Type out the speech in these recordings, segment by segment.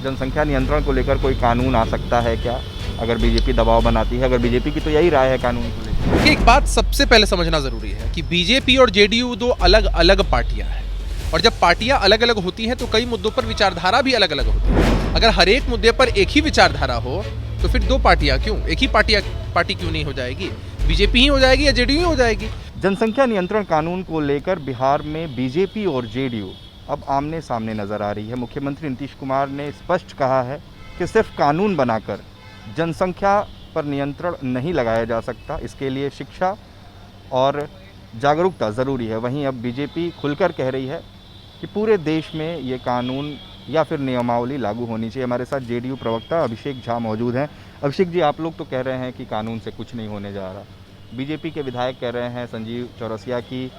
जनसंख्या नियंत्रण को लेकर कोई कानून आ सकता है क्या, अगर बीजेपी दबाव बनाती है? अगर बीजेपी की तो यही राय है कानून को लेकर। देखिए, एक बात सबसे पहले समझना जरूरी है कि बीजेपी और जेडीयू दो अलग अलग पार्टियां हैं, और जब पार्टियां अलग अलग होती हैं तो कई मुद्दों पर विचारधारा भी अलग अलग होती है। अगर हर एक मुद्दे पर एक ही विचारधारा हो तो फिर दो पार्टियां क्यों, एक ही पार्टी क्यों नहीं हो जाएगी? बीजेपी ही हो जाएगी या जेडीयू ही हो जाएगी? जनसंख्या नियंत्रण कानून को लेकर बिहार में बीजेपी और जेडीयू अब आमने सामने नजर आ रही है। मुख्यमंत्री नीतीश कुमार ने स्पष्ट कहा है कि सिर्फ कानून बनाकर जनसंख्या पर नियंत्रण नहीं लगाया जा सकता, इसके लिए शिक्षा और जागरूकता ज़रूरी है। वहीं अब बीजेपी खुलकर कह रही है कि पूरे देश में ये कानून या फिर नियमावली लागू होनी चाहिए। हमारे साथ जेडीयू प्रवक्ता अभिषेक झा मौजूद हैं। अभिषेक जी, आप लोग तो कह रहे हैं कि कानून से कुछ नहीं होने जा रहा, बीजेपी के विधायक कह रहे हैं संजीव चौरसिया की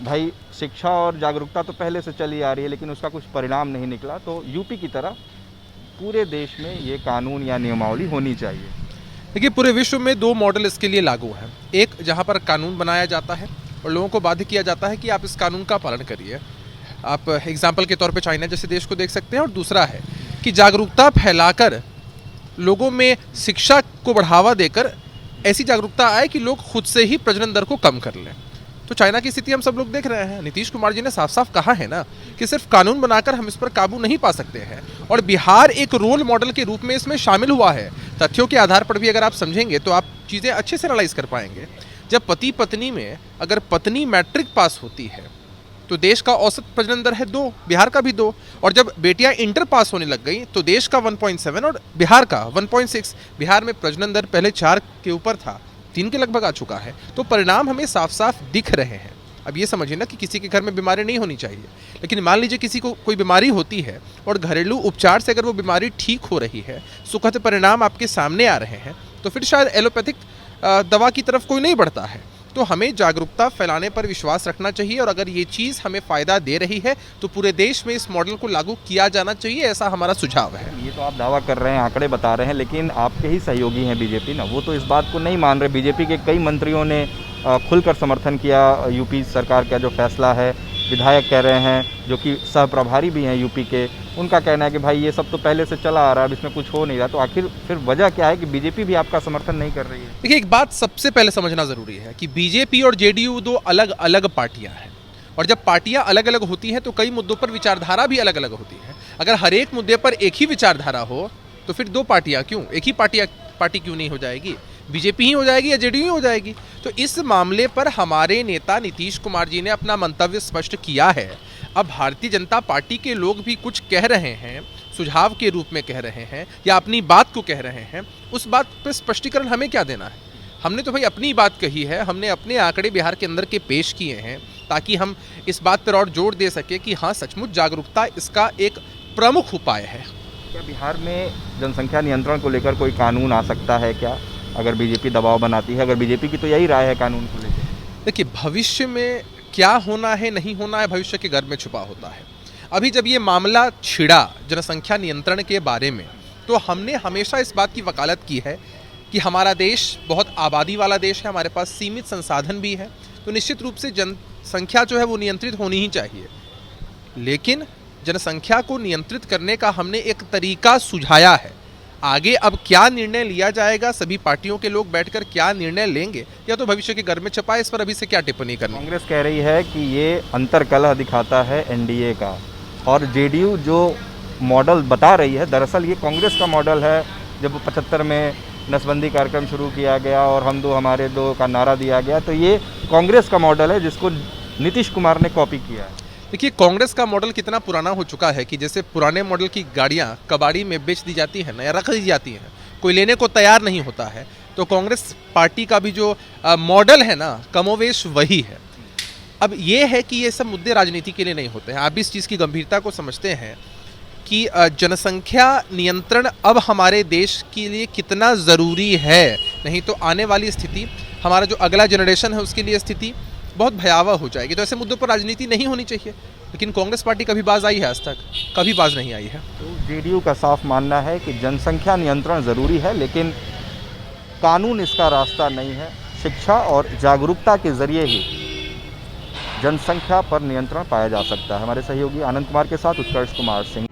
भाई शिक्षा और जागरूकता तो पहले से चली आ रही है लेकिन उसका कुछ परिणाम नहीं निकला, तो यूपी की तरह पूरे देश में ये कानून या नियमावली होनी चाहिए। देखिए, पूरे विश्व में दो मॉडल इसके लिए लागू हैं। एक जहां पर कानून बनाया जाता है और लोगों को बाध्य किया जाता है कि आप इस कानून का पालन करिए। आप एग्जाम्पल के तौर पे चाइना जैसे देश को देख सकते हैं। और दूसरा है कि जागरूकता फैलाकर लोगों में शिक्षा को बढ़ावा देकर ऐसी जागरूकता आए कि लोग खुद से ही प्रजनन दर को कम कर लें। तो चाइना की स्थिति हम सब लोग देख रहे हैं। नीतीश कुमार जी ने साफ साफ कहा है ना कि सिर्फ कानून बनाकर हम इस पर काबू नहीं पा सकते हैं, और बिहार एक रोल मॉडल के रूप में इसमें शामिल हुआ है। तथ्यों के आधार पर भी अगर आप समझेंगे तो आप चीज़ें अच्छे से एनालाइज कर पाएंगे। जब पति पत्नी में अगर पत्नी मैट्रिक पास होती है तो देश का औसत प्रजनन दर है 2, बिहार का भी 2, और जब बेटियां इंटर पास होने लग गई तो देश का 1.7 और बिहार का 1.6। बिहार में प्रजनन दर पहले 4 के ऊपर था, 3 के लगभग आ चुका है। तो परिणाम हमें साफ साफ दिख रहे हैं। अब ये समझिए ना कि किसी के घर में बीमारी नहीं होनी चाहिए, लेकिन मान लीजिए किसी को कोई बीमारी होती है और घरेलू उपचार से अगर वो बीमारी ठीक हो रही है, सुखद परिणाम आपके सामने आ रहे हैं, तो फिर शायद एलोपैथिक दवा की तरफ कोई नहीं बढ़ता है। तो हमें जागरूकता फैलाने पर विश्वास रखना चाहिए, और अगर ये चीज़ हमें फ़ायदा दे रही है तो पूरे देश में इस मॉडल को लागू किया जाना चाहिए, ऐसा हमारा सुझाव है। ये तो आप दावा कर रहे हैं, आंकड़े बता रहे हैं, लेकिन आपके ही सहयोगी हैं बीजेपी ना, वो तो इस बात को नहीं मान रहे। बीजेपी के कई मंत्रियों ने खुलकर समर्थन किया यूपी सरकार का जो फैसला है। विधायक कह रहे हैं जो कि सह प्रभारी भी हैं यूपी के, उनका कहना है कि भाई ये सब तो पहले से चला आ रहा है, अब इसमें कुछ हो नहीं रहा। तो आखिर फिर वजह क्या है कि बीजेपी भी आपका समर्थन नहीं कर रही है? देखिए, एक बात सबसे पहले समझना जरूरी है कि बीजेपी और जेडीयू दो अलग अलग पार्टियां हैं, और जब पार्टियां अलग अलग होती हैं तो कई मुद्दों पर विचारधारा भी अलग अलग होती है। अगर हर एक मुद्दे पर एक ही विचारधारा हो तो फिर दो पार्टियां क्यों, एक ही पार्टी क्यों नहीं हो जाएगी? बीजेपी ही हो जाएगी या जेडीयू ही हो जाएगी? तो इस मामले पर हमारे नेता नीतीश कुमार जी ने अपना मंतव्य स्पष्ट किया है। अब भारतीय जनता पार्टी के लोग भी कुछ कह रहे हैं, सुझाव के रूप में कह रहे हैं या अपनी बात को कह रहे हैं, उस बात पर स्पष्टीकरण हमें क्या देना है? हमने तो भाई अपनी बात कही है, हमने अपने आंकड़े बिहार के अंदर के पेश किए हैं ताकि हम इस बात पर और जोर दे सके कि हाँ, सचमुच जागरूकता इसका एक प्रमुख उपाय है। क्या बिहार में जनसंख्या नियंत्रण को लेकर कोई कानून आ सकता है क्या, अगर बीजेपी दबाव बनाती है? अगर बीजेपी की तो यही राय है कानून को लेकर। देखिए, भविष्य में क्या होना है नहीं होना है भविष्य के गर्भ में छुपा होता है। अभी जब ये मामला छिड़ा जनसंख्या नियंत्रण के बारे में, तो हमने हमेशा इस बात की वकालत की है कि हमारा देश बहुत आबादी वाला देश है, हमारे पास सीमित संसाधन भी है, तो निश्चित रूप से जनसंख्या जो है वो नियंत्रित होनी ही चाहिए। लेकिन जनसंख्या को नियंत्रित करने का हमने एक तरीका सुझाया है। आगे अब क्या निर्णय लिया जाएगा, सभी पार्टियों के लोग बैठकर क्या निर्णय लेंगे, या तो भविष्य के घर में छपा है, इस पर अभी से क्या टिप्पणी करनी। कांग्रेस कह रही है कि ये अंतर्कलह दिखाता है एनडीए का, और जेडीयू जो मॉडल बता रही है दरअसल ये कांग्रेस का मॉडल है। जब 75 में नसबंदी कार्यक्रम शुरू किया गया और हम दो हमारे दो का नारा दिया गया, तो ये कांग्रेस का मॉडल है जिसको नीतीश कुमार ने कॉपी किया है। देखिए, कांग्रेस का मॉडल कितना पुराना हो चुका है कि जैसे पुराने मॉडल की गाड़ियां कबाड़ी में बेच दी जाती है ना, या रख दी जाती हैं, कोई लेने को तैयार नहीं होता है, तो कांग्रेस पार्टी का भी जो मॉडल है ना, कमोवेश वही है। अब ये है कि ये सब मुद्दे राजनीति के लिए नहीं होते हैं। आप भी इस चीज़ की गंभीरता को समझते हैं कि जनसंख्या नियंत्रण अब हमारे देश के लिए कितना ज़रूरी है। नहीं तो आने वाली स्थिति, हमारा जो अगला जनरेशन है उसके लिए स्थिति बहुत भयावह हो जाएगी। तो ऐसे मुद्दों पर राजनीति नहीं होनी चाहिए, लेकिन कांग्रेस पार्टी कभी बाज आई है? आज तक कभी बाज नहीं आई है। तो जेडीयू का साफ मानना है कि जनसंख्या नियंत्रण ज़रूरी है, लेकिन कानून इसका रास्ता नहीं है। शिक्षा और जागरूकता के जरिए ही जनसंख्या पर नियंत्रण पाया जा सकता है। हमारे सहयोगी आनंद कुमार के साथ उत्कर्ष कुमार सिंह।